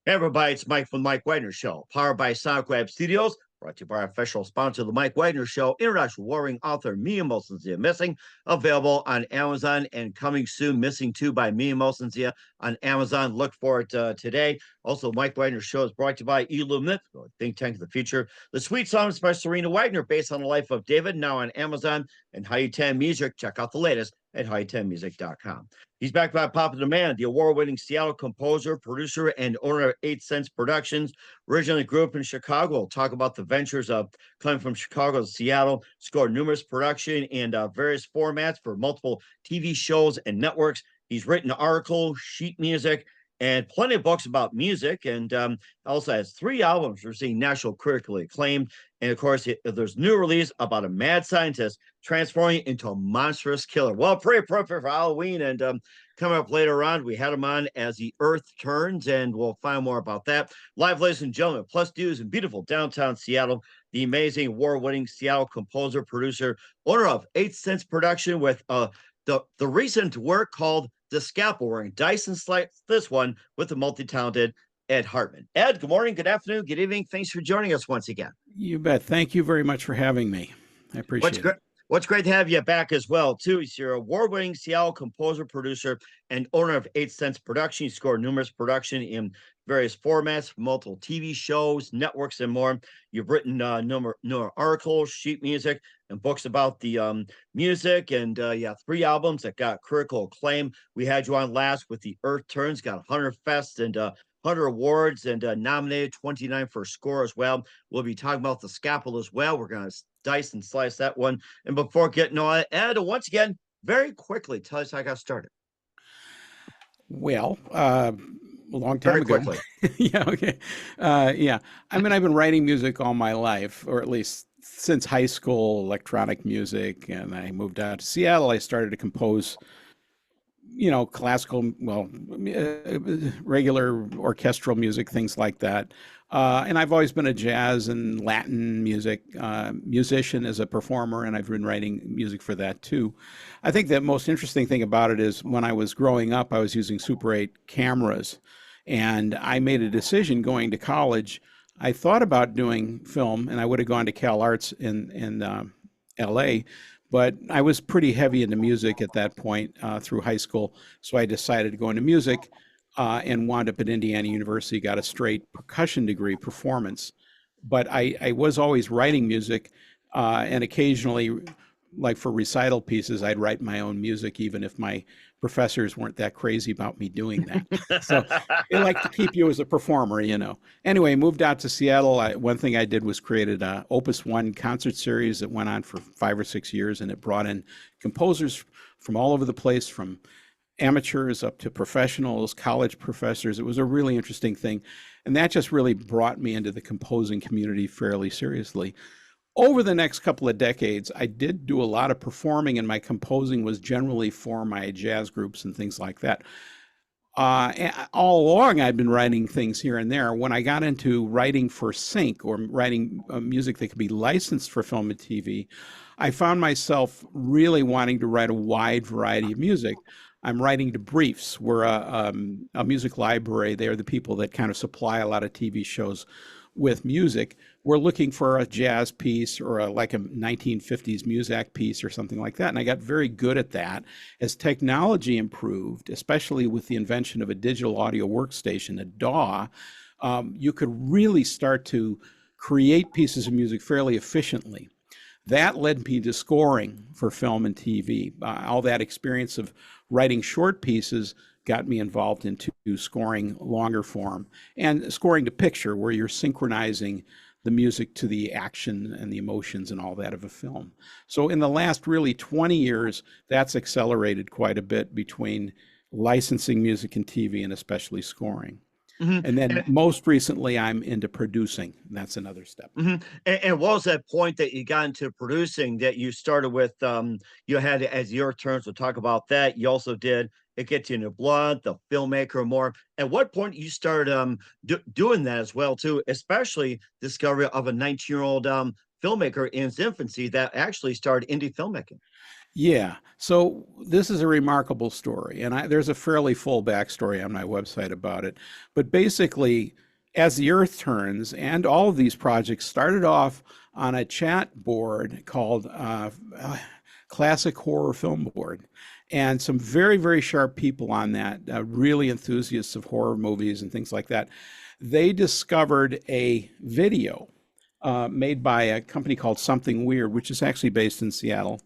Hey everybody, it's Mike from the Mike Wagner Show, powered by Sonic Web Studios, brought to you by our official sponsor, the Mike Wagner Show, international warring author Mia Mosensia Missing, available on Amazon and coming soon, Missing 2 by Mia Mosensia on Amazon. Look for it today. Also, Mike Wagner Show is brought to you by Illuminate, think tank of the future. The Sweet Songs by Serena Wagner, based on the life of David, now on Amazon. And How You 10 Music, check out the latest at howyu10music.com. He's back by Papa Demand, the award-winning Seattle composer, producer, and owner of 8 Cents Productions. Originally grew up in Chicago. We'll talk about the ventures of coming from Chicago to Seattle. Scored numerous production and various formats for multiple TV shows and networks. He's written articles, sheet music, and plenty of books about music. And also has 3 albums receiving national critically acclaimed. And of course, there's new release about a mad scientist transforming into a monstrous killer. Well, pretty appropriate for Halloween. And coming up later on, we had him on as the Earth turns, and we'll find more about that. Live, ladies and gentlemen, plus dues in beautiful downtown Seattle, the amazing award-winning Seattle composer, producer, owner of 8 Cents Production with the recent work called The Scalpel. We're going to dice and slice this one with the multi-talented Ed Hartman. Ed, good morning, good afternoon, good evening. Thanks for joining us once again. You bet. Thank you very much for having me. I appreciate it. What's great to have you back as well, too, is your award-winning Seattle composer, producer, and owner of 8 Cents Production. You scored numerous production in various formats, multiple TV shows, networks, and more. You've written numerous articles, sheet music, and books about the music, and 3 albums that got critical acclaim. We had you on last with The Earth Turns, got 100 fests and 100 awards, and nominated 29 for a score as well. We'll be talking about The Scalpel as well. We're going to dice and slice that one. And before getting on it, Ed, once again, very quickly, tell us how I got started. Well, a long time ago. Quickly. Yeah, okay. I mean, I've been writing music all my life, or at least since high school, electronic music. And I moved out to Seattle. I started to compose, classical, regular orchestral music, things like that. And I've always been a jazz and Latin music musician as a performer, and I've been writing music for that too. I think the most interesting thing about it is when I was growing up, I was using Super 8 cameras, and I made a decision going to college. I thought about doing film, and I would have gone to Cal Arts in LA, but I was pretty heavy into music at that point through high school, so I decided to go into music. And wound up at Indiana University, got a straight percussion degree, performance. But I was always writing music, and occasionally, like for recital pieces, I'd write my own music, even if my professors weren't that crazy about me doing that. So they like to keep you as a performer, Anyway, moved out to Seattle. One thing I did was created a Opus 1 concert series that went on for 5 or 6 years, and it brought in composers from all over the place, from amateurs up to professionals, college professors. It was a really interesting thing. And that just really brought me into the composing community fairly seriously. Over the next couple of decades, I did do a lot of performing, and my composing was generally for my jazz groups and things like that. And all along, I'd been writing things here and there. When I got into writing for sync, or writing music that could be licensed for film and TV, I found myself really wanting to write a wide variety of music. I'm writing to Briefs. We're a music library. They're the people that kind of supply a lot of TV shows with music. We're looking for a jazz piece or like a 1950s Muzak piece or something like that. And I got very good at that. As technology improved, especially with the invention of a digital audio workstation, a DAW, you could really start to create pieces of music fairly efficiently. That led me to scoring for film and TV. All that experience of writing short pieces got me involved into scoring longer form and scoring to picture, where you're synchronizing the music to the action and the emotions and all that of a film. So in the last really 20 years, that's accelerated quite a bit between licensing music and TV, and especially scoring. Mm-hmm. And then most recently, I'm into producing. That's another step. Mm-hmm. And what was that point that you got into producing that you started with? You had As Your Turns, we'll talk about that. You also did It Gets You in Your Blood, The Filmmaker, more. At what point you started doing that as well, too, especially discovery of a 19-year-old filmmaker in his infancy that actually started indie filmmaking? Yeah. So this is a remarkable story, and there's a fairly full backstory on my website about it. But basically, as the Earth turns, and all of these projects started off on a chat board called Classic Horror Film Board, and some very, very sharp people on that, really enthusiasts of horror movies and things like that. They discovered a video made by a company called Something Weird, which is actually based in Seattle,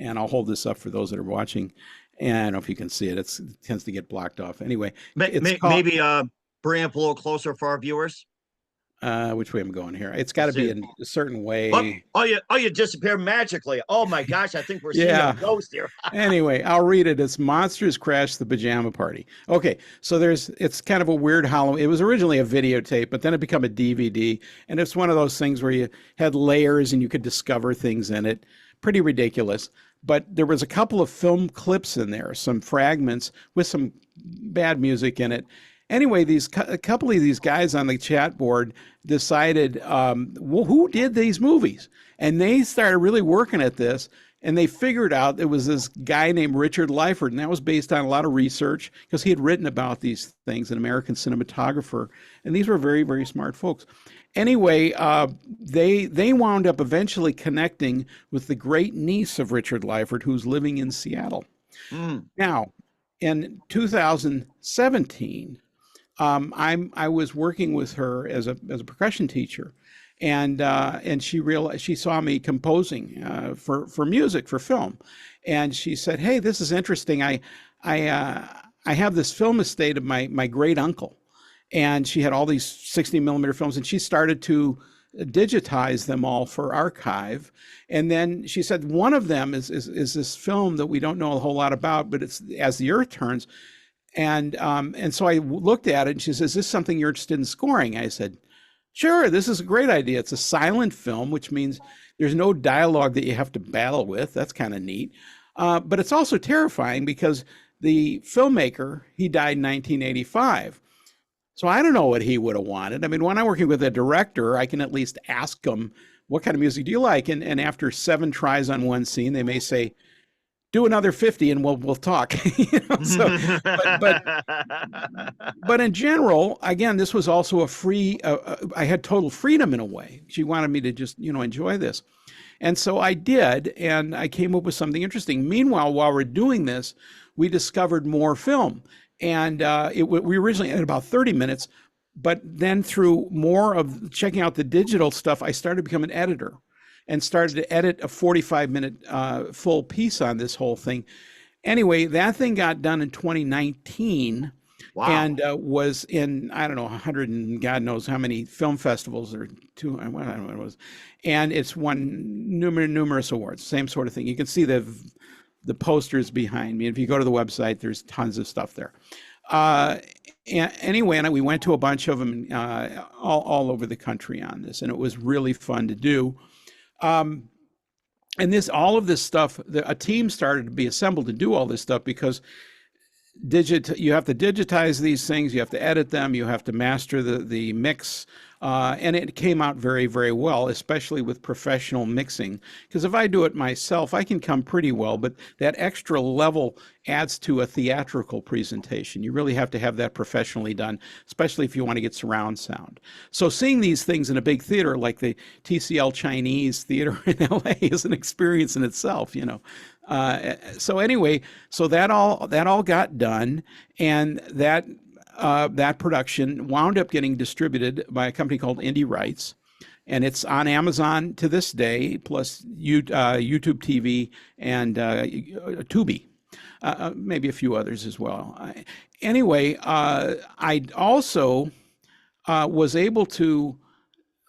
and I'll hold this up for those that are watching. And I don't know if you can see it. It tends to get blocked off. Anyway, it's called, Maybe bring up a little closer for our viewers. which way I'm going here? It's got to Let's be see. in a certain Oh, way. you disappeared magically. Oh my gosh, I think we're seeing Yeah. a ghost here. Anyway, I'll read it. It's Monsters Crash the Pajama Party. Okay, so it's kind of a weird Halloween. It was originally a videotape, but then it became a DVD, and it's one of those things where you had layers and you could discover things in it. Pretty ridiculous. But there was a couple of film clips in there, some fragments with some bad music in it. Anyway, a couple of these guys on the chat board decided, well, who did these movies? And they started really working at this, and they figured out it was this guy named Richard Lyford, and that was based on a lot of research because he had written about these things, an American cinematographer, and these were very, very smart folks. Anyway, they wound up eventually connecting with the great niece of Richard Lyford, who's living in Seattle. Mm. Now, in 2017, I was working with her as a percussion teacher, and she saw me composing for music for film, and she said, "Hey, this is interesting. I have this film estate of my great uncle." And she had all these 60 millimeter films, and she started to digitize them all for archive. And then she said one of them is this film that we don't know a whole lot about, but it's As the Earth Turns. And so I looked at it, and she says, "Is this something you're interested in scoring?" I said, "Sure, this is a great idea. It's a silent film, which means there's no dialogue that you have to battle with. That's kind of neat. But it's also terrifying because the filmmaker, he died in 1985. So I don't know what he would have wanted. I mean, when I'm working with a director, I can at least ask them, what kind of music do you like? And after 7 tries on one scene, they may say, do another 50 and we'll talk. So, but in general, again, this was also a free, I had total freedom in a way. She wanted me to just, enjoy this. And so I did, and I came up with something interesting. Meanwhile, while we're doing this, we discovered more film. And we originally had about 30 minutes, but then through more of checking out the digital stuff, I started to become an editor and started to edit a 45-minute full piece on this whole thing. Anyway, that thing got done in 2019. Wow. And was in, I don't know, 100 and God knows how many film festivals, or two, I don't know what it was. And it's won numerous awards, same sort of thing. You can see the posters behind me. If you go to the website, there's tons of stuff there. Anyway, and we went to a bunch of them all over the country on this, and it was really fun to do. And all of this stuff, a team started to be assembled to do all this stuff because you have to digitize these things, you have to edit them, you have to master the mix, and it came out very, very well, especially with professional mixing. Because if I do it myself, I can come pretty well, but that extra level adds to a theatrical presentation. You really have to have that professionally done, especially if you want to get surround sound. So seeing these things in a big theater like the TCL Chinese Theater in LA is an experience in itself, So anyway, so that all got done, and that production wound up getting distributed by a company called Indie Rights, and it's on Amazon to this day, plus YouTube TV and Tubi, maybe a few others as well. Anyway, I also was able to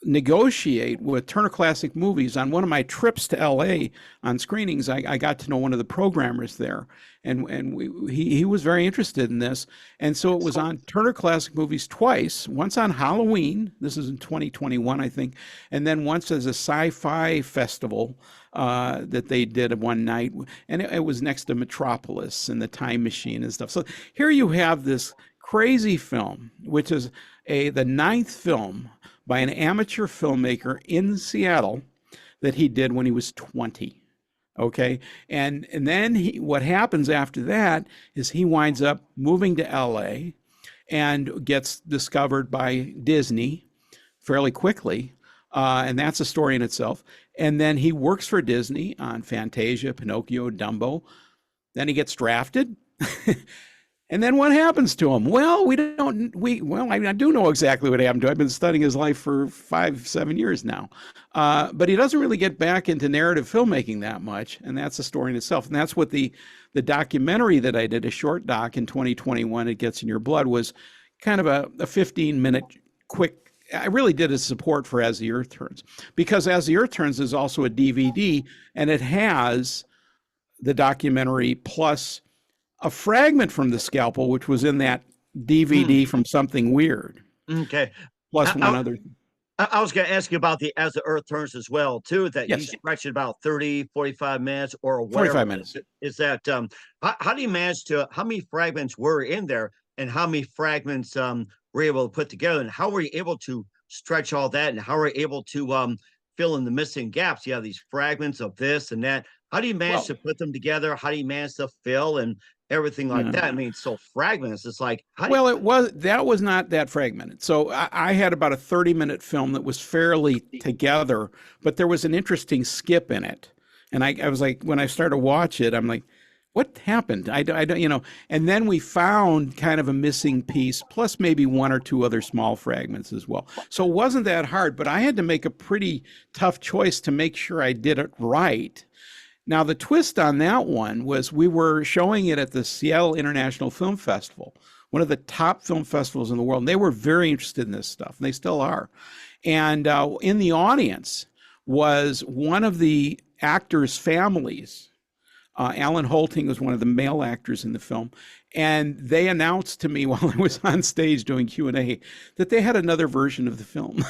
negotiate with Turner Classic Movies on one of my trips to LA on screenings. I got to know one of the programmers there, and he was very interested in this. And so it was on Turner Classic Movies twice, once on Halloween, this is in 2021, I think, and then once as a sci-fi festival that they did one night. And it was next to Metropolis and the Time Machine and stuff. So here you have this crazy film, which is the 9th film by an amateur filmmaker in Seattle that he did when he was 20. Okay. And then what happens after that is he winds up moving to LA and gets discovered by Disney fairly quickly. And that's a story in itself. And then he works for Disney on Fantasia, Pinocchio, Dumbo. Then he gets drafted. And then what happens to him? Well, I do know exactly what happened to him. I've been studying his life for 5, 7 years now. But he doesn't really get back into narrative filmmaking that much. And that's a story in itself. And that's what the documentary that I did, a short doc in 2021, It Gets in Your Blood, was kind of a 15-minute quick. I really did a support for As the Earth Turns, because As the Earth Turns is also a DVD, and it has the documentary plus a fragment from the Scalpel, which was in that DVD from Something Weird. Okay. Plus one other. I was going to ask you about the As the Earth Turns as well, too, that Yes. you stretch it about 30, 45 minutes or whatever. 45 minutes. Is that, how do you manage how many fragments were in there and how many fragments were you able to put together, and how were you able to stretch all that, and how were you able to fill in the missing gaps? You have these fragments of this and that. How do you manage to put them together? How do you manage to fill and everything like that? I mean, so fragments, it's like, that was not that fragmented. So I had about a 30-minute film that was fairly together, but there was an interesting skip in it. And I was like, when I started to watch it, I'm like, what happened? I don't, and then we found kind of a missing piece, plus maybe one or two other small fragments as well. So it wasn't that hard, but I had to make a pretty tough choice to make sure I did it right. Now, the twist on that one was we were showing it at the Seattle International Film Festival, one of the top film festivals in the world. And they were very interested in this stuff, and they still are. And in the audience was one of the actors' families. Alan Holting was one of the male actors in the film. And they announced to me while I was on stage doing Q&A that they had another version of the film.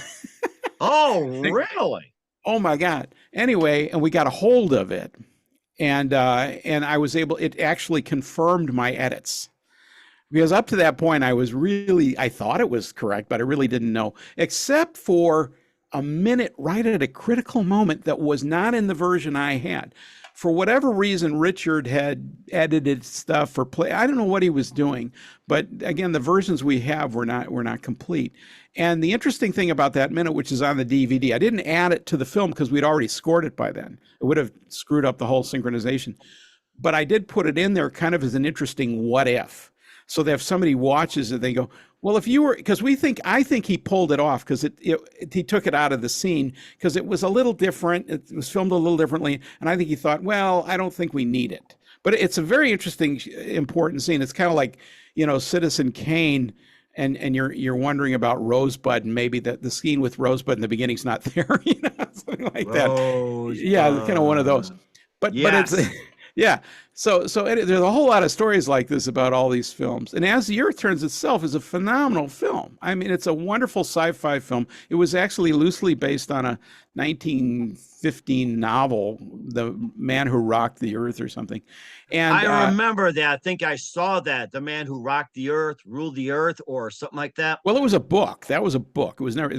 Oh, really? Oh, my God. Anyway, and we got a hold of it. And I was able, it actually confirmed my edits. Because up to that point, I thought it was correct, but I really didn't know, except for a minute right at a critical moment that was not in the version I had. For whatever reason, Richard had edited stuff for play. I don't know what he was doing, but again, the versions we have were not complete. And the interesting thing about that minute, which is on the DVD, I didn't add it to the film because we'd already scored it by then. It would have screwed up the whole synchronization. But I did put it in there kind of as an interesting what if. So that if somebody watches it, they go, well, if you were, because I think he pulled it off because he took it out of the scene because it was a little different. It was filmed a little differently. And I think he thought, well, I don't think we need it. But it's a very interesting, important scene. It's kind of like, Citizen Kane, and you're wondering about Rosebud, and maybe the scene with Rosebud in the beginning's not there, something like that. Yeah, kind of one of those. But it's yeah. So there's a whole lot of stories like this about all these films. And As the Earth Turns itself is a phenomenal film. I mean, it's a wonderful sci-fi film. It was actually loosely based on a 1915 novel, The Man Who Rocked the Earth or something. And I remember that. I think I saw that. The Man Who Rocked the Earth, Ruled the Earth, or something like that. Well, it was a book. That was a book. It was never,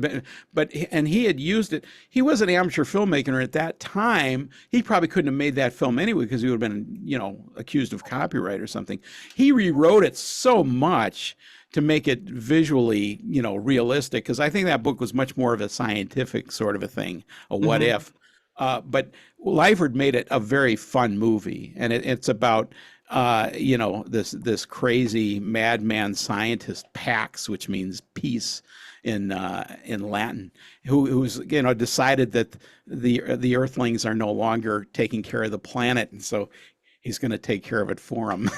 and he had used it. He was an amateur filmmaker at that time. He probably couldn't have made that film anyway because he would have been, accused of copyright or something. He rewrote it so much to make it visually, realistic, because I think that book was much more of a scientific sort of a thing, a what if. But Lyford made it a very fun movie, and it's about this crazy madman scientist, Pax, which means peace in Latin, who's decided that the Earthlings are no longer taking care of the planet, and so he's going to take care of it for him.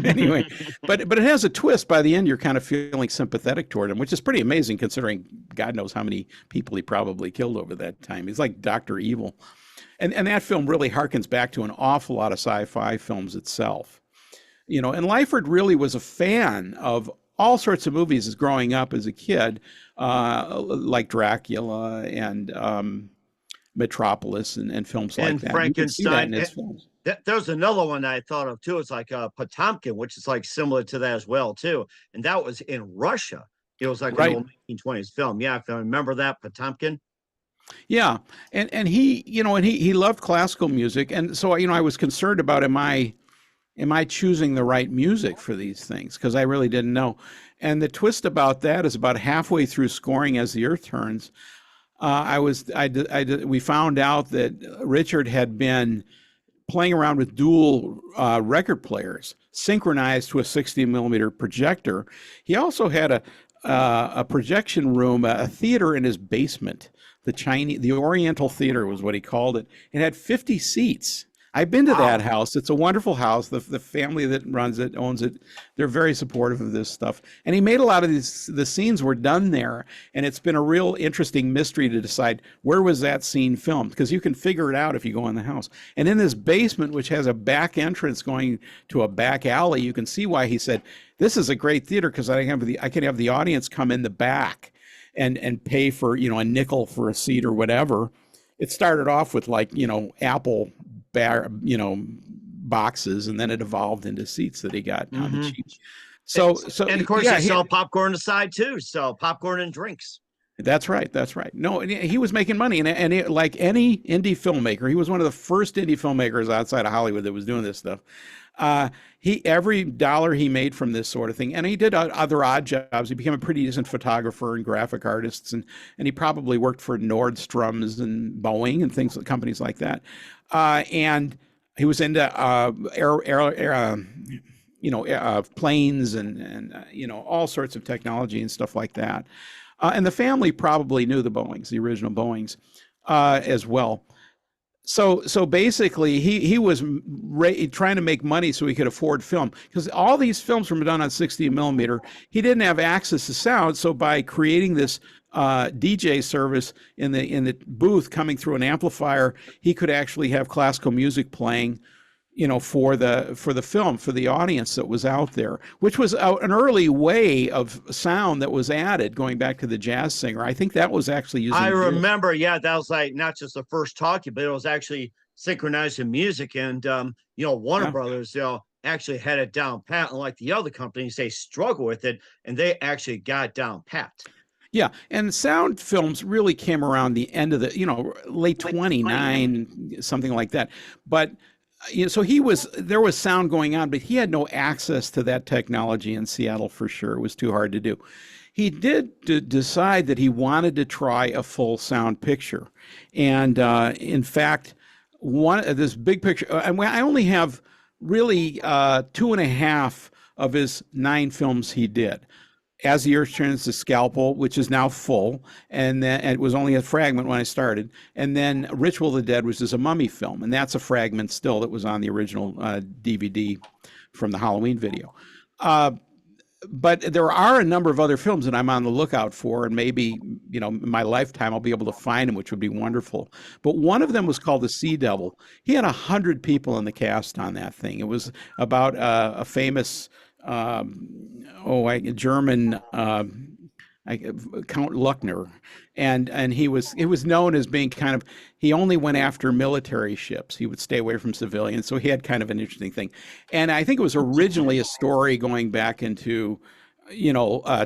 Anyway, but it has a twist. By the end, you're kind of feeling sympathetic toward him, which is pretty amazing considering God knows how many people he probably killed over that time. He's like Dr. Evil. And that film really harkens back to an awful lot of sci-fi films itself. And Lyford really was a fan of all sorts of movies as growing up as a kid, like Dracula and Metropolis and films like that. Frankenstein. You can see that in his films. There's another one I thought of too. It's like Potemkin, which is like similar to that as well too. And that was in Russia. It was like an old 1920s film. Yeah, if I remember that, Potemkin. Yeah, and he, and he loved classical music, and so I was concerned about am I choosing the right music for these things, because I really didn't know. And the twist about that is about halfway through scoring As the Earth Turns, we found out that Richard had been playing around with dual record players synchronized to a 60 millimeter projector. He also had a projection room, a theater in his basement. The Oriental Theater was what he called it. It had 50 seats. I've been to that Wow. house. It's a wonderful house. The family that runs it, owns it. They're very supportive of this stuff. And he made a lot of these, the scenes were done there. And it's been a real interesting mystery to decide where was that scene filmed, because you can figure it out if you go in the house. And in this basement, which has a back entrance going to a back alley, you can see why he said, this is a great theater, because I can have the audience come in the back and pay for, a nickel for a seat or whatever. It started off with like, Apple boxes, and then it evolved into seats that he got on the Hmm. cheap. So And of course, yeah, they sell popcorn aside too. So popcorn and drinks. that's right. That's right. No, and he was making money, and like any indie filmmaker, he was one of the first indie filmmakers outside of Hollywood that was doing this stuff. He every dollar he made from this sort of thing, and he did other odd jobs. He became a pretty decent photographer and graphic artist, and he probably worked for Nordstrom's and Boeing and things, companies like that. And he was into planes and all sorts of technology and stuff like that. And the family probably knew the Boeings, the original Boeings, as well. So basically, he was trying to make money so he could afford film, because all these films were done on 60 millimeter. He didn't have access to sound, so by creating this DJ service in the booth coming through an amplifier, he could actually have classical music playing, for the film, for the audience that was out there, which was an early way of sound that was added, going back to the jazz singer. I think that was actually I using remember, yeah, that was like not just the first talkie, but it was actually synchronizing music. And Warner yeah. Brothers, actually had it down pat. Unlike the other companies, they struggle with it, and they actually got it down pat. Yeah, and sound films really came around the end of the, late Like 29. 29, something like that. But so there was sound going on, but he had no access to that technology in Seattle for sure. It was too hard to do. He did decide that he wanted to try a full sound picture, and in fact, this big picture. I only have really two and a half of his 9 films he did. As the Earth Turns, to Scalpel, which is now full, and then it was only a fragment when I started, and then Ritual of the Dead, which is a mummy film, and that's a fragment still that was on the original DVD from the Halloween video. Uh, but there are a number of other films that I'm on the lookout for, and maybe in my lifetime I'll be able to find them, which would be wonderful. But one of them was called The Sea Devil. He had 100 people in the cast on that thing. It was about a famous German Count Luckner, and he was known as being kind of, he only went after military ships. He would stay away from civilians, so he had kind of an interesting thing. And I think it was originally a story going back into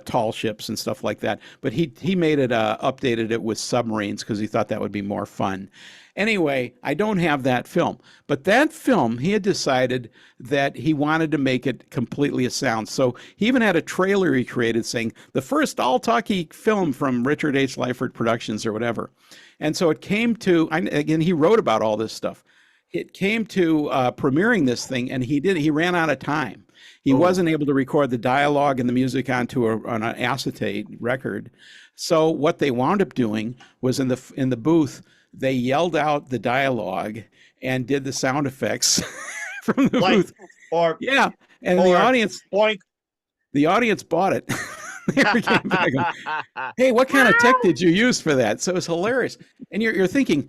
tall ships and stuff like that. But he made it updated it with submarines because he thought that would be more fun. Anyway, I don't have that film, but that film, he had decided that he wanted to make it completely a sound. So he even had a trailer he created saying the first all-talkie film from Richard H. Lyford Productions or whatever. And so it came to, again, he wrote about all this stuff. It came to premiering this thing, and he ran out of time. He Oh, wasn't able to record the dialogue and the music onto an acetate record. So what they wound up doing was in the booth, they yelled out the dialogue and did the sound effects from the like booth. or Yeah, and or boink. the audience bought it. They came back going, "Hey, what kind of tech did you use for that?" So it was hilarious. And you're thinking,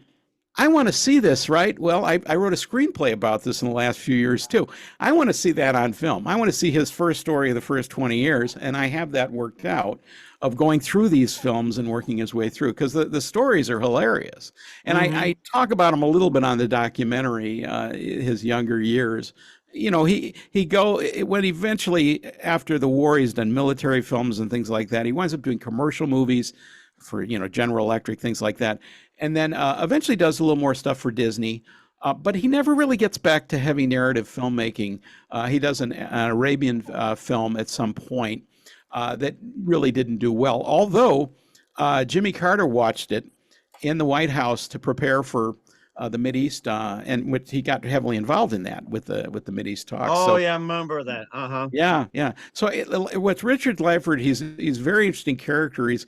I want to see this, right? Well, I wrote a screenplay about this in the last few years too. I want to see that on film. I want to see his first story of the first 20 years, and I have that worked out, of going through these films and working his way through, because the stories are hilarious. And Hmm. I talk about him a little bit on the documentary, his younger years. When eventually, after the war, he's done military films and things like that. He winds up doing commercial movies for General Electric, things like that, and then eventually does a little more stuff for Disney. But he never really gets back to heavy narrative filmmaking. He does an Arabian film at some point that really didn't do well. Although Jimmy Carter watched it in the White House to prepare for the Mideast, and he got heavily involved in that with the Mideast talks. Oh, So yeah, I remember that. Uh-huh. yeah, yeah. So with Richard Lyford, he's a very interesting character. He's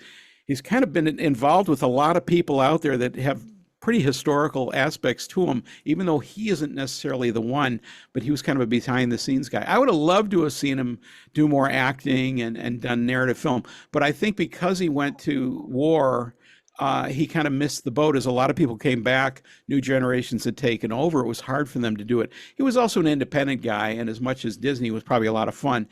kind of been involved with a lot of people out there that have pretty historical aspects to him, even though he isn't necessarily the one, but he was kind of a behind the scenes guy. I would have loved to have seen him do more acting and done narrative film, but I think because he went to war, he kind of missed the boat as a lot of people came back, new generations had taken over. It was hard for them to do it. He was also an independent guy, and as much as Disney was probably a lot of fun,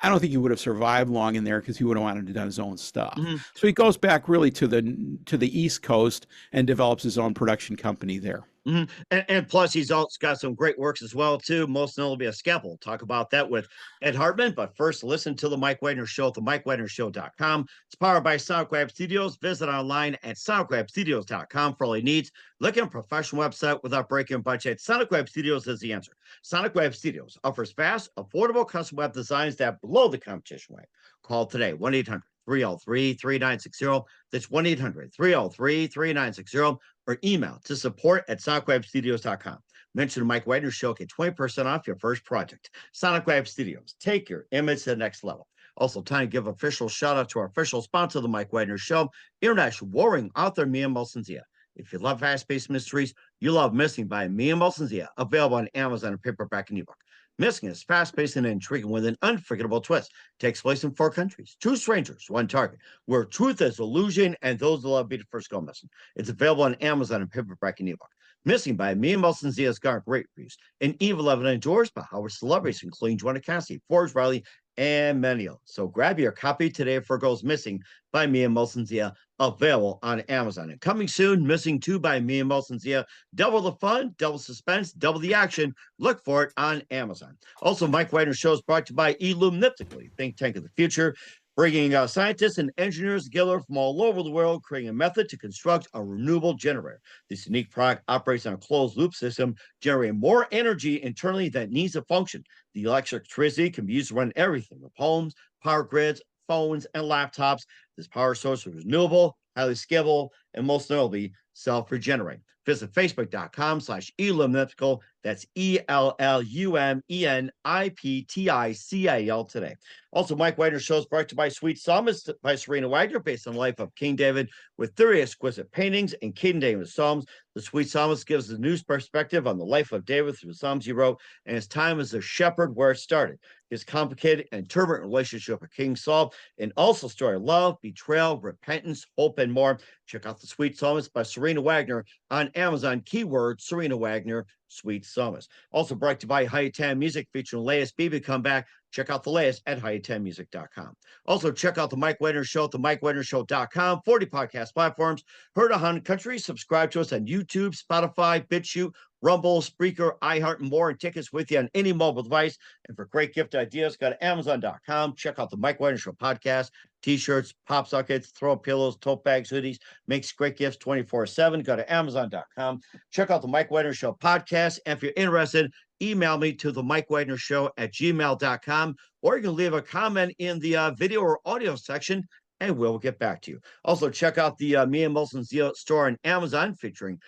I don't think he would have survived long in there because he would have wanted to do his own stuff. Mhm. So he goes back really to the East Coast and develops his own production company there. Mhm. And plus, he's also got some great works as well, too. Most notably, a Scalpel. Talk about that with Ed Hartman. But first, listen to the Mike Wagner Show at themikewagnershow.com. It's powered by SoundGrab Studios. Visit online at soundgrabstudios.com for all your needs. Look at a professional website without breaking budget. Sonic Web Studios is the answer. Sonic Web Studios offers fast, affordable custom web designs that blow the competition away. Call today, 1-800-303-3960. That's 1-800-303-3960. Or email to support@sonicwebstudios.com. Mention the Mike Wagner Show, get 20% off your first project. Sonic Web Studios, take your image to the next level. Also, time to give official shout out to our official sponsor of the Mike Wagner Show, international warring author Mia Molson-Zia. If you love fast-paced mysteries, you love Missing by Mia Molson-Zia, available on Amazon and paperback and ebook. Missing is fast-paced and intriguing with an unforgettable twist. Takes place in 4 countries, 2 strangers, 1 target, where truth is illusion and those that love be the first go missing. It's available on Amazon and paperback and ebook. Missing by Mia Molson-Zia has got great reviews. An Evil Evan endorsed by Howard celebrities, including Joanna Cassidy, Forrest Riley, and many others. So grab your copy today for Goes Missing by Mia Molson-Zia, available on Amazon. And coming soon, Missing 2 by Mia Molson-Zia. Double the fun, double suspense, double the action. Look for it on Amazon. Also, Mike Wagner Show is brought to you by Illumniptically, think tank of the future, bringing scientists and engineers together from all over the world, creating a method to construct a renewable generator. This unique product operates on a closed loop system, generating more energy internally than needs to function. The electricity can be used to run everything from homes, power grids, phones, and laptops. This power source is renewable, highly scalable, and most notably, self-regenerating. Visit facebook.com/Illumniptical. That's ELLUMENIPTICAL today. Also, Mike Wagner Show is brought to you by Sweet Psalmist by Serena Wagner, based on the life of King David, with 30 exquisite paintings and King David's Psalms. The Sweet Psalmist gives a new perspective on the life of David through the Psalms he wrote and his time as a shepherd where it started. His complicated and turbulent relationship with King Saul, and also story of love, betrayal, repentance, hope, and more. Check out The Sweet Psalmist by Serena Wagner on Amazon. Keyword Serena Wagner, Sweet Psalmist. Also brought to you by Hi-10 Music, featuring Laius Beebe comeback. Check out the latest at hi10music.com. Also, check out the Mike Wagner Show at themikewagnershow.com, 40 podcast platforms, heard 100 countries. Subscribe to us on YouTube, Spotify, BitChute, Rumble, Spreaker, iHeart, and more, and take us with you on any mobile device. And for great gift ideas, go to Amazon.com. Check out the Mike Wagner Show podcast, T-shirts, pop sockets, throw pillows, tote bags, hoodies, makes great gifts 24/7. Go to Amazon.com. Check out the Mike Wagner Show podcast. And if you're interested, email me to the Mike Wagner Show at gmail.com, or you can leave a comment in the video or audio section, and we'll get back to you. Also, check out the Mia Molson-Zia store on Amazon, featuring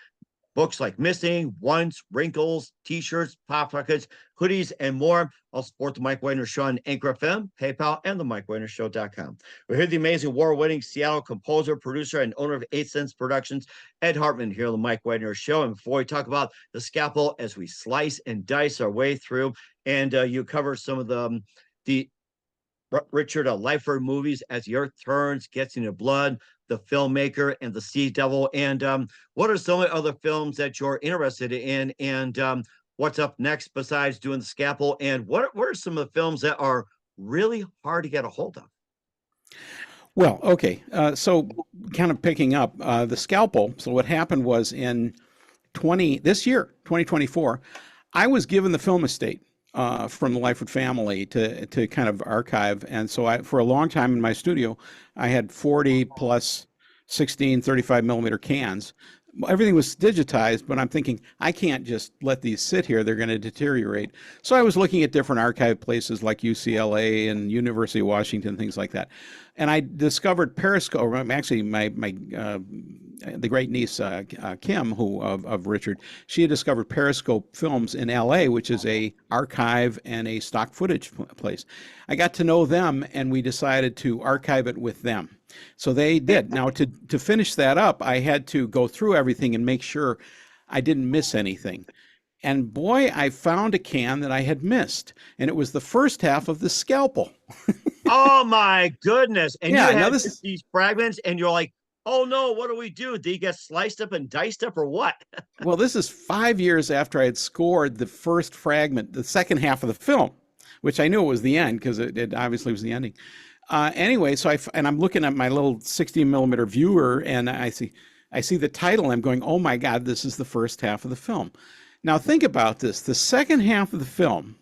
books like Missing, Once, Wrinkles, T-shirts, pop sockets, hoodies, and more. I'll support the Mike Wagner Show on Anchor FM, PayPal, and the MikeWagnerShow.com. We hear the amazing award-winning Seattle composer, producer, and owner of 8 Cents Productions, Ed Hartman, here on the Mike Wagner Show. And before we talk about the Scalpel, as we slice and dice our way through, and you cover some of the Richard Lyford movies, As the Earth Turns, Gets in Your Blood, The Filmmaker, and The Sea Devil. And what are some of the other films that you're interested in? And what's up next besides doing the Scalpel? And what are some of the films that are really hard to get a hold of? Well, okay. So kind of picking up the Scalpel. So what happened was in this year, 2024, I was given the film estate from the Lyford family to kind of archive. And so for a long time in my studio, I had 40 plus 16, 35 millimeter cans. Everything was digitized, but I'm thinking, I can't just let these sit here. They're going to deteriorate. So I was looking at different archive places like UCLA and University of Washington, things like that. And I discovered Periscope. Actually, the great niece, Kim, who of Richard, she had discovered Periscope Films in LA, which is a archive and a stock footage place. I got to know them, and we decided to archive it with them. So they did. Now, to finish that up, I had to go through everything and make sure I didn't miss anything. And boy, I found a can that I had missed, and it was the first half of the Scalpel. Oh my goodness! And Yeah, you now had this these fragments, and you're like, "Oh no, what do we do? Did he get sliced up and diced up, or what?" well, this is 5 years after I had scored the first fragment, the second half of the film, which I knew it was the end because it obviously was the ending. Anyway, so I'm looking at my little 16 millimeter viewer, and I see the title, and I'm going, "Oh my God, this is the first half of the film." Now think about this: the second half of the film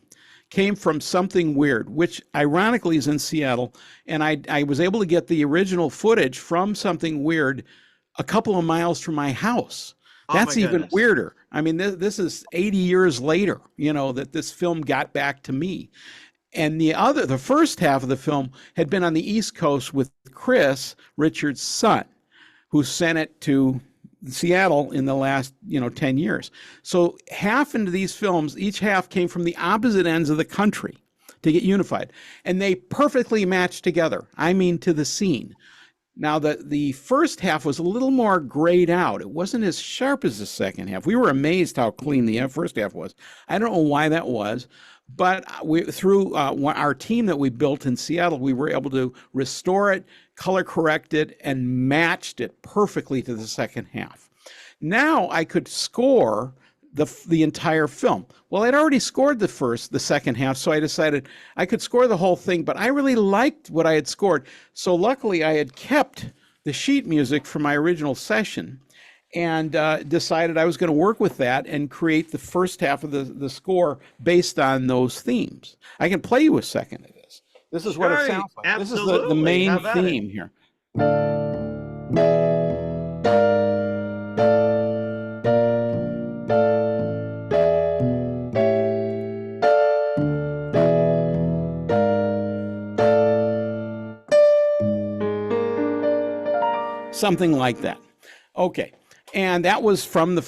came from Something Weird, which ironically is in Seattle, and I was able to get the original footage from Something Weird a couple of miles from my house. Oh my That's even goodness! weirder. I mean, this is 80 years later, that this film got back to me. And the first half of the film had been on the East Coast with Chris, Richard's son, who sent it to Seattle in the last, 10 years. So half into these films, each half came from the opposite ends of the country to get unified. And they perfectly matched together. I mean, to the scene. Now, the first half was a little more grayed out. It wasn't as sharp as the second half. We were amazed how clean the first half was. I don't know why that was, but through our team that we built in Seattle, we were able to restore it, color correct it, and matched it perfectly to the second half. Now I could score the entire film. Well, I'd already scored the second half, so I decided I could score the whole thing, but I really liked what I had scored. So luckily I had kept the sheet music from my original session and decided I was going to work with that and create the first half of the score based on those themes. I can play you a second of this. This is what it sounds like. Absolutely. This is the main How about theme here. Something like that. Okay. And that was from the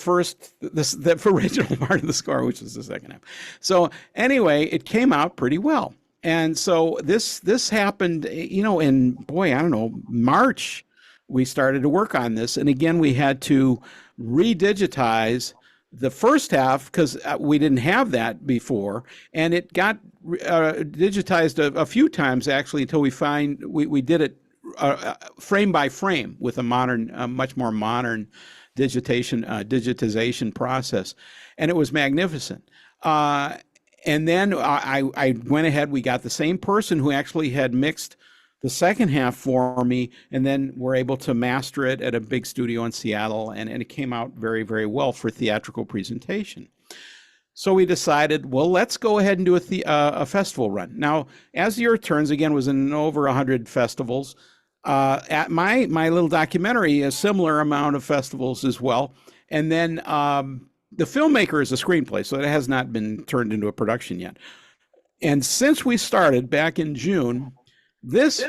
original part of the score, which is the second half. So anyway, it came out pretty well. And so this happened, in, boy, I don't know, March, we started to work on this. And again, we had to redigitize the first half because we didn't have that before. And it got digitized a few times, actually, until we did it frame by frame with a much more modern digitization process, and it was magnificent. And then I went ahead. We got the same person who actually had mixed the second half for me, and then we're able to master it at a big studio in Seattle, and it came out very, very well for theatrical presentation. So we decided, well, let's go ahead and do a festival run. Now, As the Earth Turns, again, was in over 100 festivals. At my little documentary, a similar amount of festivals as well. And then the filmmaker is a screenplay, so it has not been turned into a production yet. And since we started back in June, this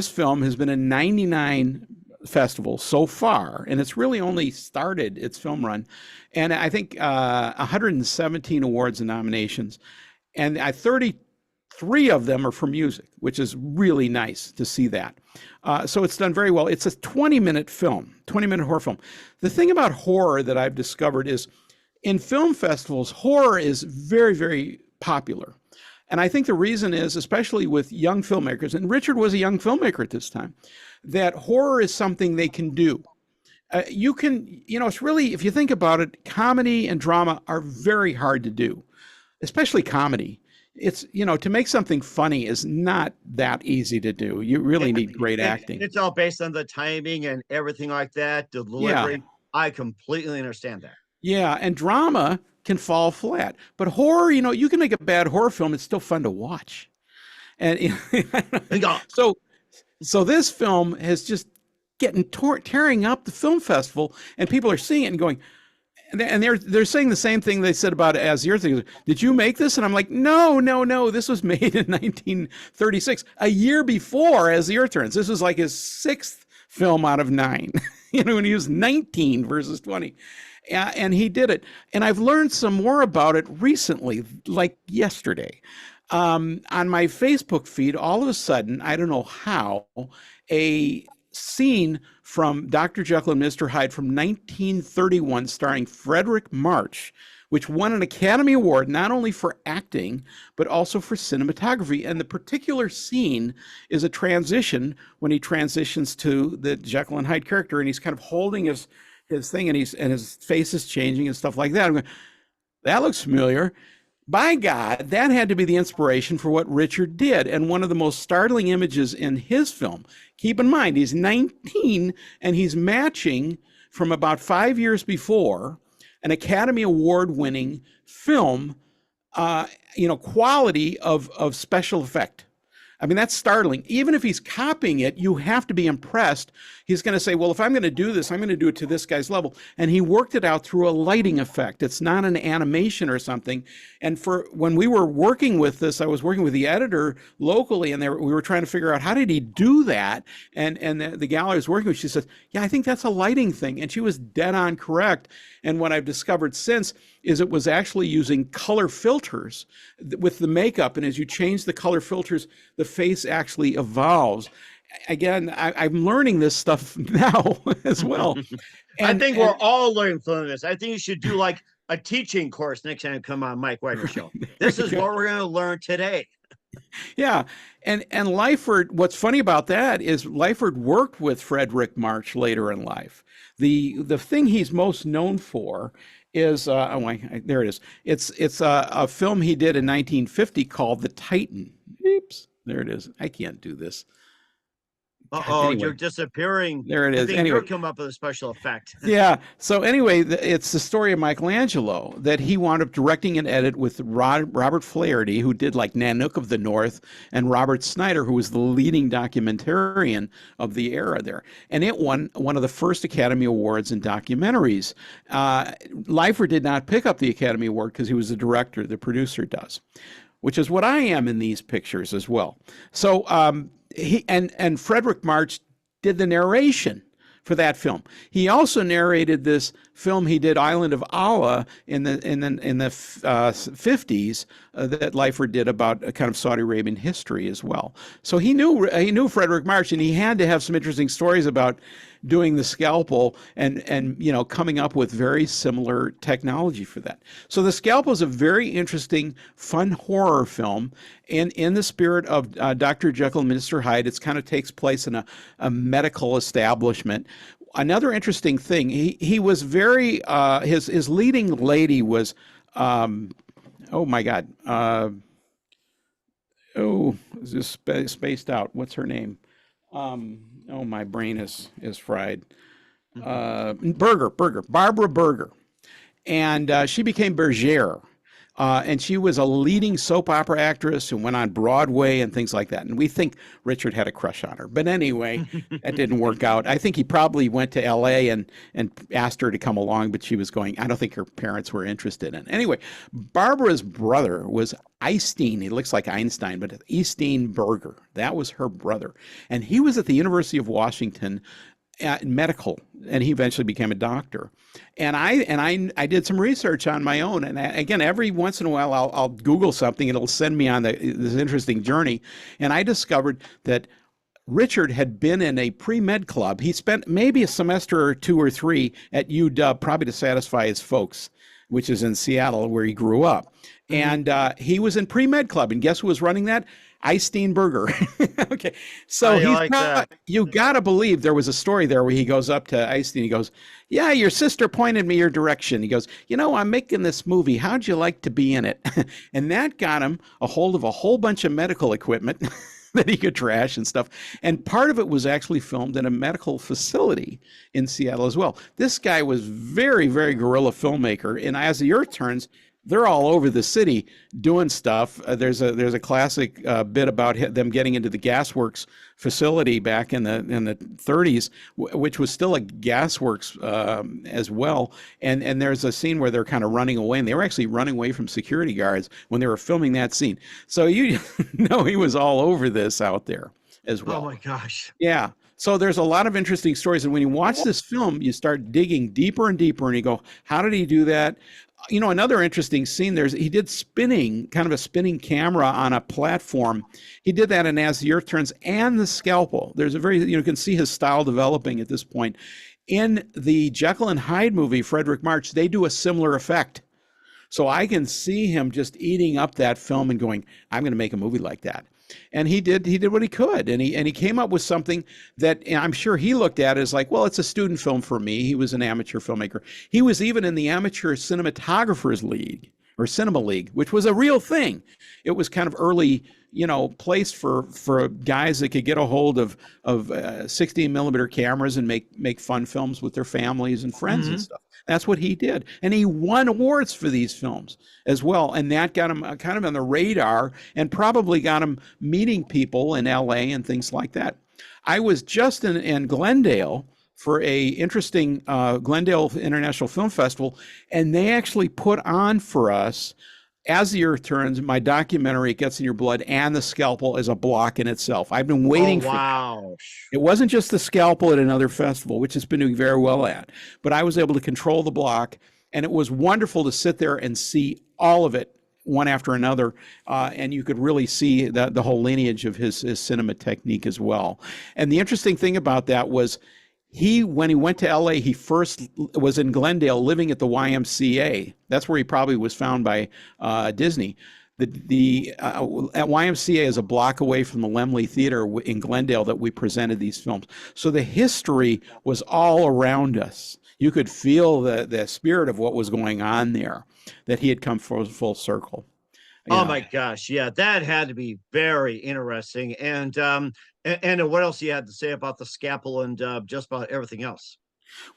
film has been in 99 festivals so far, and it's really only started its film run. And I think 117 awards and nominations, and 33 of them are for music, which is really nice to see that. So it's done very well. It's a 20-minute film, 20-minute horror film. The thing about horror that I've discovered is in film festivals, horror is very, very popular. And I think the reason is, especially with young filmmakers, and Richard was a young filmmaker at this time, that horror is something they can do. It's really, if you think about it, comedy and drama are very hard to do, especially comedy. It's, to make something funny is not that easy to do. You really need great acting. It's all based on the timing and everything like that, the delivery. Yeah. I completely understand that. Yeah, and drama can fall flat. But horror, you can make a bad horror film, it's still fun to watch. And so this film has just getting tearing up the film festival, and people are seeing it and going, and they're saying the same thing they said about As the Earth Turns. Did you make this? And I'm like, no, no, no. This was made in 1936, a year before As the Earth Turns. This was like his 6th film out of 9. When he was 19 versus 20. And he did it. And I've learned some more about it recently, like yesterday. On my Facebook feed, all of a sudden, I don't know how, a scene from Dr. Jekyll and Mr. Hyde from 1931 starring Frederick March, which won an Academy Award not only for acting, but also for cinematography. And the particular scene is a transition when he transitions to the Jekyll and Hyde character, and he's kind of holding his thing, and his face is changing and stuff like that. I'm going, that looks familiar. By God, that had to be the inspiration for what Richard did. And one of the most startling images in his film, keep in mind, he's 19 and he's matching from about 5 years before an Academy Award winning film, quality of special effect. I mean, that's startling. Even if he's copying it, you have to be impressed. He's going to say, well, if I'm going to do this, I'm going to do it to this guy's level. And he worked it out through a lighting effect. It's not an animation or something. And when we were working with this, I was working with the editor locally, and we were trying to figure out how did he do that? And the gal I was working with, she says, yeah, I think that's a lighting thing. And she was dead on correct. And what I've discovered since is it was actually using color filters with the makeup. And as you change the color filters, the face actually evolves. Again, I'm learning this stuff now as well. I think we're all learning from this. I think you should do like a teaching course next time you come on Mike Widener Show. This is what we're going to learn today. Yeah. And Lyford, what's funny about that is Lyford worked with Frederick March later in life. The thing he's most known for is, there it is. It's a film he did in 1950 called The Titan. Oops, there it is. I can't do this. Anyway. You're disappearing. There it is. I think anyway, you're come up with a special effect. Yeah. So anyway, it's the story of Michelangelo that he wound up directing and edit with Robert Flaherty, who did like Nanook of the North, and Robert Snyder, who was the leading documentarian of the era there. And it won one of the first Academy Awards in documentaries. Lyford did not pick up the Academy Award because he was the director. The producer does, which is what I am in these pictures as well. So he and Frederick March did the narration for that film. He also narrated this film he did, Island of Allah, in the 50s that Lyford did about a kind of Saudi Arabian history as well. So he knew Frederick March, and he had to have some interesting stories about doing the Scalpel and coming up with very similar technology for that. So the Scalpel is a very interesting, fun horror film, and in the spirit of Dr. Jekyll and Mr. Hyde. It kind of takes place in a medical establishment. Another interesting thing, he was very his leading lady was oh my God, is this spaced out? What's her name? Oh, my brain is fried. Barbara Berger. And she became Bergère. And she was a leading soap opera actress who went on Broadway and things like that. And we think Richard had a crush on her. But anyway, that didn't work out. I think he probably went to L.A. and asked her to come along, but she was going, I don't think her parents were interested in it. Anyway, Barbara's brother was Eystein. He looks like Einstein, but Eystein Berger. That was her brother. And he was at the University of Washington medical, and he eventually became a doctor. And I did some research on my own. And again, every once in a while, I'll Google something, and it'll send me on this interesting journey. And I discovered that Richard had been in a pre-med club. He spent maybe a semester or 2 or 3 at UW, probably to satisfy his folks, which is in Seattle, where he grew up. And he was in pre-med club. And guess who was running that? Eystein Berger. Okay. So you got to believe there was a story there where he goes up to Eystein. He goes, yeah, your sister pointed me your direction. He goes, I'm making this movie. How'd you like to be in it? And that got him a hold of a whole bunch of medical equipment that he could trash and stuff. And part of it was actually filmed in a medical facility in Seattle as well. This guy was very, very guerrilla filmmaker. And As the Earth Turns, they're all over the city doing stuff. There's a classic bit about them getting into the gasworks facility back in the 30s, which was still a gasworks as well. And there's a scene where they're kind of running away, and they were actually running away from security guards when they were filming that scene. So you know he was all over this out there as Oh well. my gosh. Yeah. So there's a lot of interesting stories. And when you watch this film, you start digging deeper and deeper and you go, how did he do that? You know, another interesting scene, he did spinning, kind of a spinning camera on a platform. He did that in As the Earth Turns and the Scalpel. There's a very, you can see his style developing at this point. In the Jekyll and Hyde movie, Frederick March, they do a similar effect. So I can see him just eating up that film and going, I'm going to make a movie like that. And he did what he could, and he came up with something that I'm sure he looked at as like, well, it's a student film for me. He was an amateur filmmaker. He was even in the Amateur Cinematographers League or Cinema League, which was a real thing. It was kind of early, place for guys that could get a hold of 16 millimeter cameras and make fun films with their families and friends and stuff. That's what he did. And he won awards for these films as well. And that got him kind of on the radar and probably got him meeting people in LA and things like that. I was just in Glendale for a interesting Glendale International Film Festival, and they actually put on for us As the Earth Turns, my documentary, It Gets in Your Blood, and The Scalpel as a block in itself. I've been waiting for wow. it. Wasn't just The Scalpel at another festival, which it's been doing very well at, but I was able to control the block, and it was wonderful to sit there and see all of it one after another, and you could really see the whole lineage of his cinema technique as well. And the interesting thing about that was when he went to LA, he first was in Glendale living at the YMCA. That's where he probably was found by Disney. The at YMCA is a block away from the Laemmle Theater in Glendale that we presented these films. So the history was all around us. You could feel the spirit of what was going on there, that he had come full circle. Oh my gosh, yeah, that had to be very interesting. And what else you had to say about the Scalpel and just about everything else?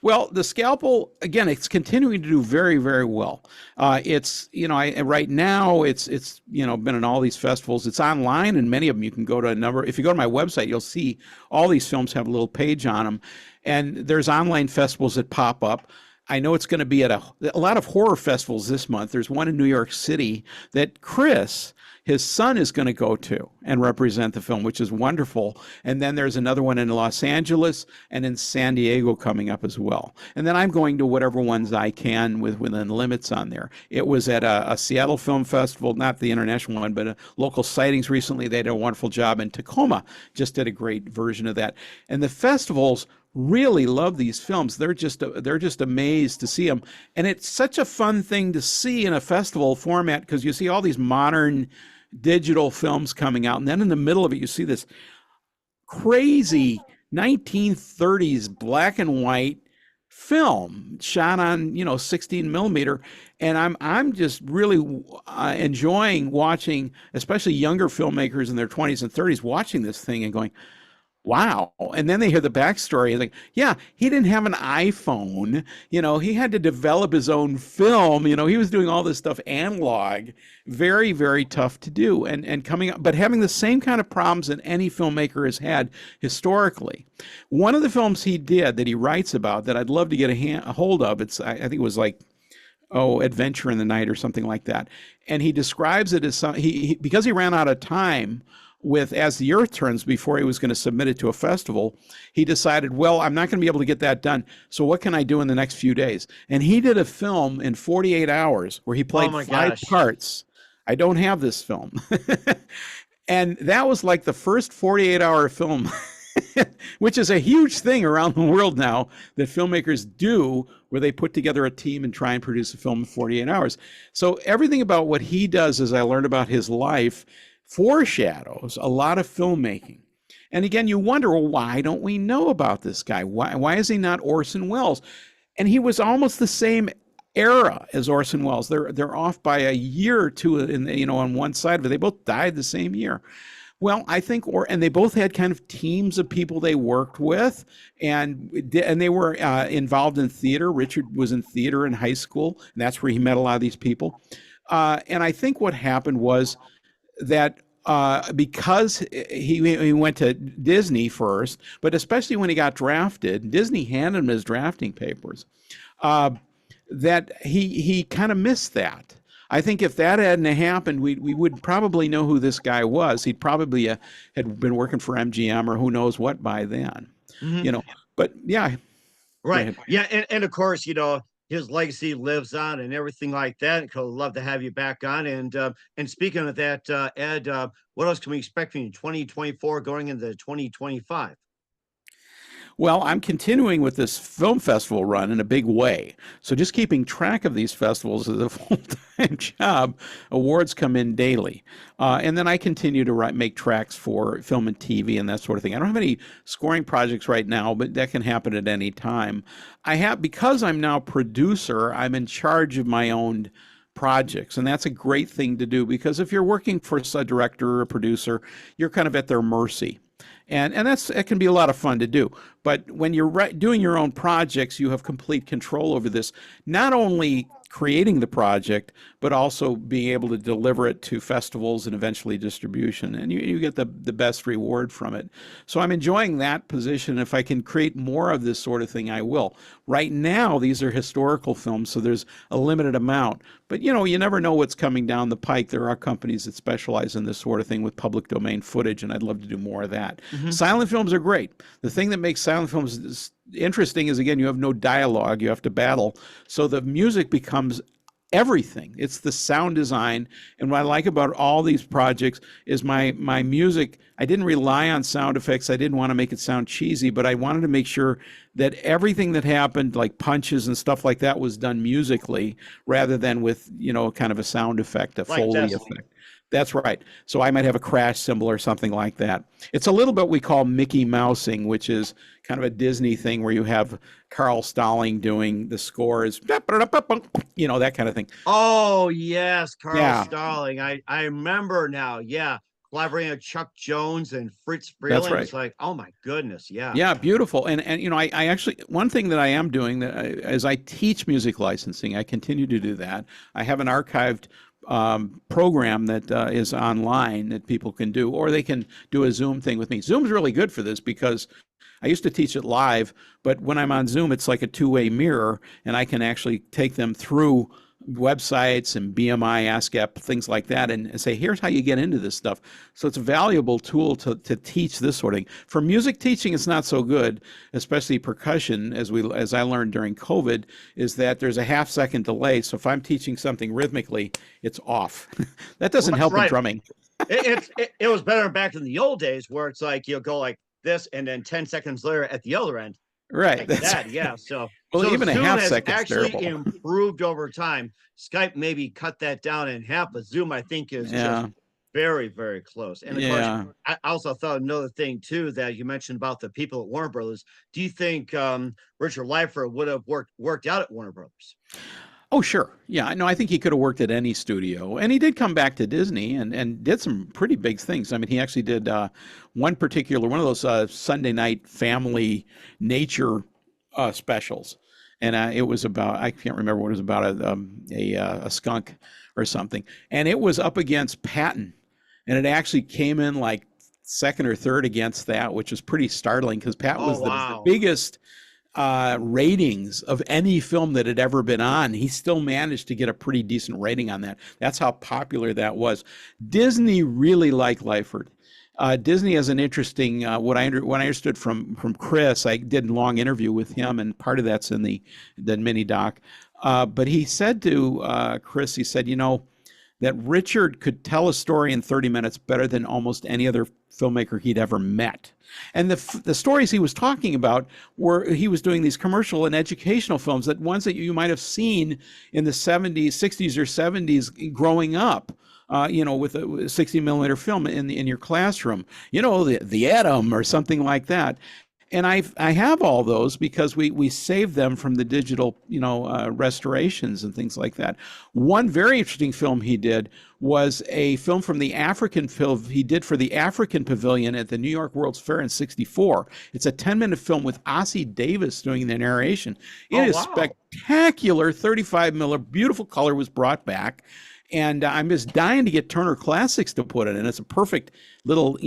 Well, the Scalpel, again, it's continuing to do very, very well. It's, right now it's been in all these festivals. It's online, and many of them you can go to a number. If you go to my website, you'll see all these films have a little page on them, and there's online festivals that pop up. I know it's going to be at a lot of horror festivals this month. There's one in New York City that Chris, his son, is going to go to and represent the film, which is wonderful. And then there's another one in Los Angeles and in San Diego coming up as well. And then I'm going to whatever ones I can within the limits on there. It was at a Seattle Film Festival, not the international one, but a local sightings recently. They did a wonderful job. And Tacoma just did a great version of that. And the festivals really love these films. They're just amazed to see them, and it's such a fun thing to see in a festival format because you see all these modern digital films coming out, and then in the middle of it you see this crazy 1930s black and white film shot on 16 millimeter, and I'm just really enjoying watching, especially younger filmmakers in their 20s and 30s watching this thing and going, wow. And then they hear the backstory. Like, yeah, he didn't have an iPhone. He had to develop his own film. He was doing all this stuff analog. Very, very tough to do. And coming up, but having the same kind of problems that any filmmaker has had historically. One of the films he did that he writes about that I'd love to get a hold of, I think it was like, Adventure in the Night or something like that. And he describes it as because he ran out of time with As the Earth Turns before he was going to submit it to a festival, he decided, well, I'm not going to be able to get that done. So what can I do in the next few days? And he did a film in 48 hours where he played 5 parts. I don't have this film. And that was like the first 48-hour film, which is a huge thing around the world now that filmmakers do, where they put together a team and try and produce a film in 48 hours. So everything about what he does, as I learned about his life, foreshadows a lot of filmmaking. And again, you wonder, well, why don't we know about this guy? Why is he not Orson Welles? And he was almost the same era as Orson Welles. They're off by a year or two on one side, but they both died the same year. Well, I think, and they both had kind of teams of people they worked with, and they were involved in theater. Richard was in theater in high school, and that's where he met a lot of these people. And I think what happened was that because he went to Disney first, but especially when he got drafted, Disney handed him his drafting papers. Uh, that he kind of missed that. I think if that hadn't happened, we would probably know who this guy was. He'd probably had been working for MGM or who knows what by then, Mhm. you know. But yeah, go Right. ahead. Yeah. And of course, his legacy lives on and everything like that. I'd love to have you back on. And speaking of that, Ed, what else can we expect from you 2024 going into 2025? Well, I'm continuing with this film festival run in a big way. So just keeping track of these festivals is a full-time job. Awards come in daily. And then I continue to make tracks for film and TV and that sort of thing. I don't have any scoring projects right now, but that can happen at any time. Because I'm now producer, I'm in charge of my own projects. And that's a great thing to do because if you're working for a director or a producer, you're kind of at their mercy. And it can be a lot of fun to do. But when you're doing your own projects, you have complete control over this, not only creating the project, but also being able to deliver it to festivals and eventually distribution. And you get the best reward from it. So I'm enjoying that position. If I can create more of this sort of thing, I will. Right now, these are historical films, so there's a limited amount. But you never know what's coming down the pike. There are companies that specialize in this sort of thing with public domain footage, and I'd love to do more of that. Hmm. Silent films are great. The thing that makes silent films interesting is, again, you have no dialogue, you have to battle. So the music becomes everything. It's the sound design. And what I like about all these projects is my music, I didn't rely on sound effects. I didn't want to make it sound cheesy, but I wanted to make sure that everything that happened, like punches and stuff like that, was done musically rather than with, kind of a sound effect, a Like Foley this. effect. That's right. So I might have a crash cymbal or something like that. It's a little bit we call Mickey Mousing, which is kind of a Disney thing where you have Carl Stalling doing the scores, that kind of thing. Oh, yes. Carl Yeah, Stalling. I remember now. Yeah. Collaborating with Chuck Jones and Fritz that's Freeland. right. It's like, oh my goodness. Yeah. Yeah, beautiful. And I actually one thing that I am doing as I teach music licensing, I continue to do that. I have an archived program that is online that people can do, or they can do a Zoom thing with me. Zoom's really good for this because I used to teach it live, but when I'm on Zoom, it's like a two-way mirror, and I can actually take them through websites and BMI, ASCAP, things like that, and say, here's how you get into this stuff. So it's a valuable tool to teach this sort of thing. For music teaching, it's not so good, especially percussion, as I learned during COVID, is that there's a half-second delay. So if I'm teaching something rhythmically, it's off. That doesn't help in Right. drumming. It was better back in the old days where it's like you'll go like this and then 10 seconds later at the other end Right. like That's that. Yeah. So well, so even a Zoom half has second's actually terrible. improved over time. Skype maybe cut that down in half, but Zoom I think is just Yeah. very, very close. And of course, Yeah. I also thought another thing too that you mentioned about the people at Warner Brothers. Do you think Richard Leifer would have worked out at Warner Brothers? Oh, sure. Yeah, no, I think he could have worked at any studio. And he did come back to Disney and did some pretty big things. I mean, he actually did one of those Sunday night family nature specials. And it was about, I can't remember what it was about, a skunk or something. And it was up against Patton. And it actually came in like second or third against that, which was pretty startling because Pat Oh was the wow. biggest ratings of any film that had ever been on. He still managed to get a pretty decent rating on that. That's how popular that was. Disney really liked Lyford. Disney has an interesting what I understood from Chris. I did a long interview with him, and part of that's in the mini doc. But he said to Chris, he said, that Richard could tell a story in 30 minutes better than almost any other filmmaker he'd ever met. And the stories he was talking about were he was doing these commercial and educational films, that ones that you might have seen in the 70s, 60s or 70s growing up. With a 60 millimeter film in your classroom, the Atom or something like that. And I have all those because we saved them from the digital restorations and things like that. One very interesting film he did was a film from the African film he did for the African Pavilion at the New York World's Fair in '64. It's a 10-minute film with Ossie Davis doing the narration. It Oh is wow. spectacular. 35 miller, beautiful color was brought back. And I'm just dying to get Turner Classics to put it in. It's a perfect little,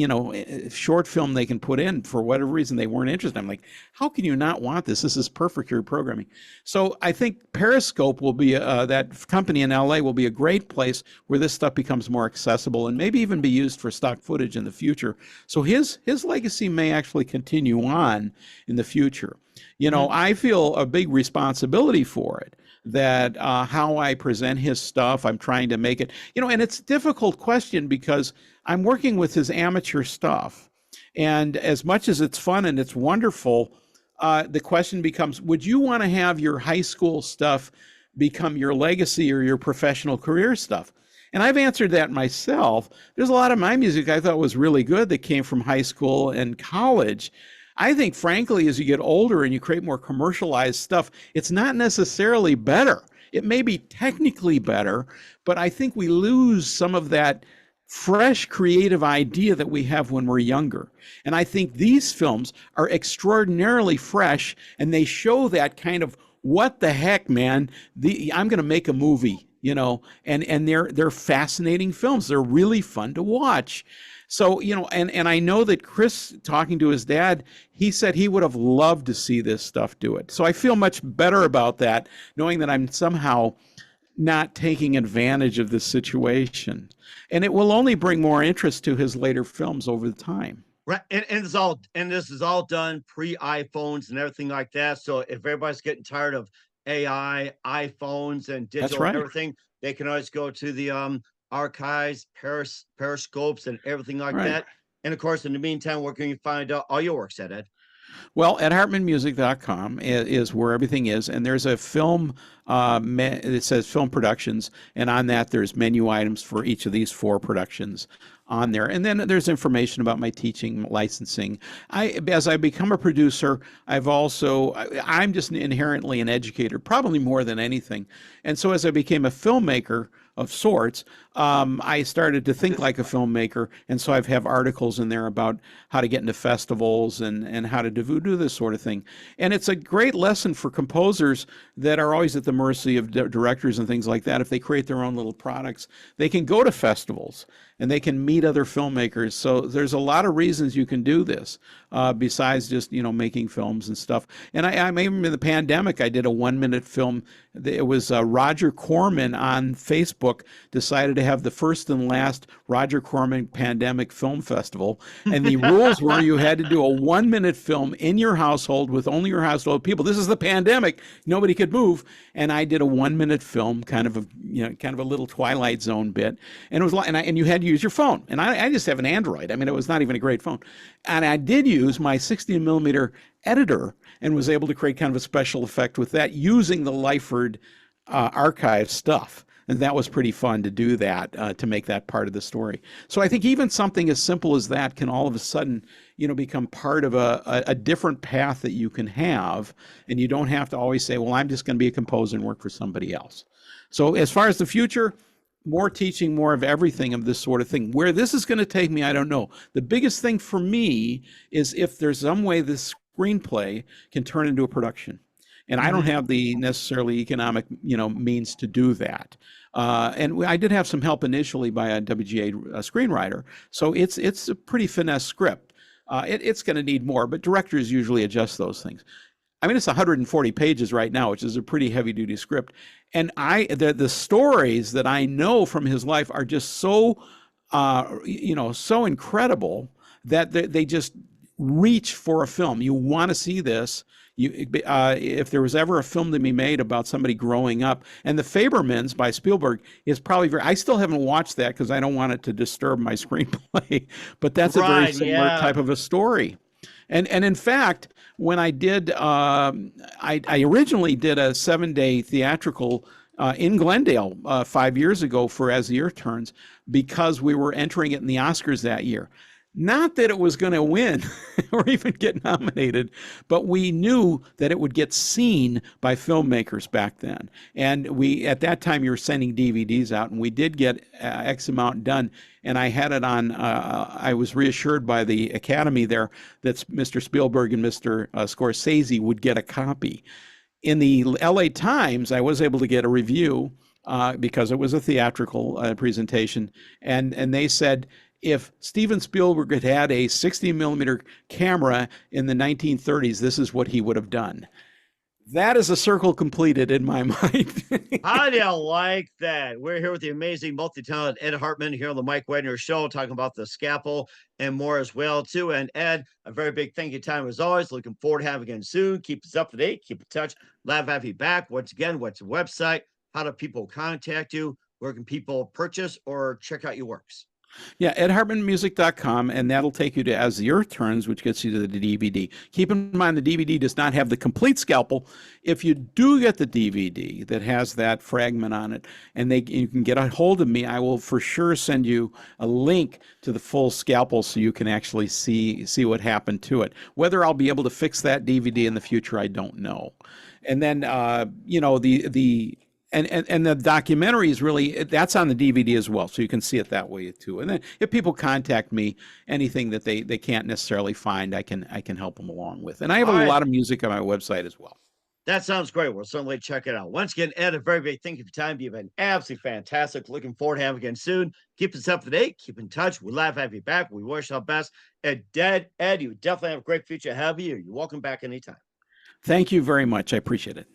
short film they can put in. For whatever reason, they weren't interested. I'm like, how can you not want this? This is perfect for your programming. So I think Periscope will be, that company in LA will be a great place where this stuff becomes more accessible and maybe even be used for stock footage in the future. So his legacy may actually continue on in the future. I feel a big responsibility for it, that how I present his stuff, I'm trying to make it, and it's a difficult question because I'm working with his amateur stuff. And as much as it's fun and it's wonderful, the question becomes, would you want to have your high school stuff become your legacy or your professional career stuff? And I've answered that myself. There's a lot of my music I thought was really good that came from high school and college. I think, frankly, as you get older and you create more commercialized stuff, it's not necessarily better. It may be technically better, but I think we lose some of that fresh creative idea that we have when we're younger. And I think these films are extraordinarily fresh, and they show that kind of, what the heck, man, I'm going to make a movie, and they're fascinating films. They're really fun to watch. So, and I know that Chris, talking to his dad, he said he would have loved to see this stuff do it. So I feel much better about that, knowing that I'm somehow not taking advantage of this situation. And it will only bring more interest to his later films over the time. Right, and this is all done pre-iPhones and everything like that. So if everybody's getting tired of AI, iPhones, and digital and everything, they can always go to the archives, periscopes, and everything like that. And of course, in the meantime, where can you find all your works at, Ed? Well, EdHartmanMusic.com is where everything is, and there's a film. It says film productions, and on that there's menu items for each of these 4 productions on there. And then there's information about my teaching, licensing. As I become a producer, I'm just inherently an educator, probably more than anything. And so as I became a filmmaker of sorts, I started to think like a filmmaker. And so I have articles in there about how to get into festivals and how to do this sort of thing. And it's a great lesson for composers that are always at the mercy of directors and things like that. If they create their own little products, they can go to festivals and they can meet other filmmakers. So there's a lot of reasons you can do this, besides just, making films and stuff. And I even in the pandemic, I did a 1-minute film. It was Roger Corman on Facebook decided to have the first and last Roger Corman Pandemic Film Festival. And the rules were you had to do a 1-minute film in your household with only your household people. This is the pandemic. Nobody could move. And I did a 1-minute film, kind of a little Twilight Zone bit. And it was like, and you had to use your phone. And I just have an Android. I mean, it was not even a great phone. And I did use my 16 millimeter editor and was able to create kind of a special effect with that using the Lyford archive stuff. And that was pretty fun to do that, to make that part of the story. So I think even something as simple as that can all of a sudden, become part of a different path that you can have. And you don't have to always say, well, I'm just going to be a composer and work for somebody else. So as far as the future, more teaching, more of everything of this sort of thing. Where this is going to take me, I don't know. The biggest thing for me is if there's some way this screenplay can turn into a production. And I don't have the necessarily economic, means to do that. And I did have some help initially by a WGA screenwriter. So it's a pretty finesse script. It's going to need more, but directors usually adjust those things. I mean, it's 140 pages right now, which is a pretty heavy duty script. And the stories that I know from his life are just so, so incredible that they just reach for a film. You want to see this. If there was ever a film to be made about somebody growing up, and The Fabelmans by Spielberg is probably I still haven't watched that because I don't want it to disturb my screenplay, but that's a very similar type of a story. And in fact, when I did, I originally did a 7-day theatrical in Glendale 5 years ago for As the Year Turns, because we were entering it in the Oscars that year. Not that it was going to win or even get nominated, but we knew that it would get seen by filmmakers back then. And at that time, you were sending DVDs out, and we did get X amount done. And I had it on, I was reassured by the Academy there that Mr. Spielberg and Mr. Scorsese would get a copy. In the LA Times, I was able to get a review because it was a theatrical presentation, and they said if Steven Spielberg had had a 60 millimeter camera in the 1930s, this is what he would have done. That is a circle completed in my mind. How do you like that? We're here with the amazing, multi-talented Ed Hartman here on the Mike Wagner Show, talking about the Scalpel and more as well too. And Ed, a very big thank you time as always. Looking forward to having you again soon. Keep us up to date. Keep in touch. Glad to have you back. Once again, what's the website? How do people contact you? Where can people purchase or check out your works? Yeah, edhartmanmusic.com, and that'll take you to As the Earth Turns, which gets you to the DVD. Keep in mind the DVD does not have the complete Scalpel. If you do get the DVD that has that fragment on it, and you can get a hold of me, I will for sure send you a link to the full Scalpel so you can actually see what happened to it. Whether I'll be able to fix that DVD in the future, I don't know. And then and the documentary is really, that's on the DVD as well, so you can see it that way too. And then if people contact me, anything that they can't necessarily find, I can help them along with. And I have a lot of music on my website as well. That sounds great. We'll certainly check it out. Once again, Ed, a very big thank you for your time. You've been absolutely fantastic. Looking forward to having you again soon. Keep us up to date. Keep in touch. We'd love to have you back. We wish our best. Ed, you definitely have a great future ahead of you. You're welcome back anytime. Thank you very much. I appreciate it.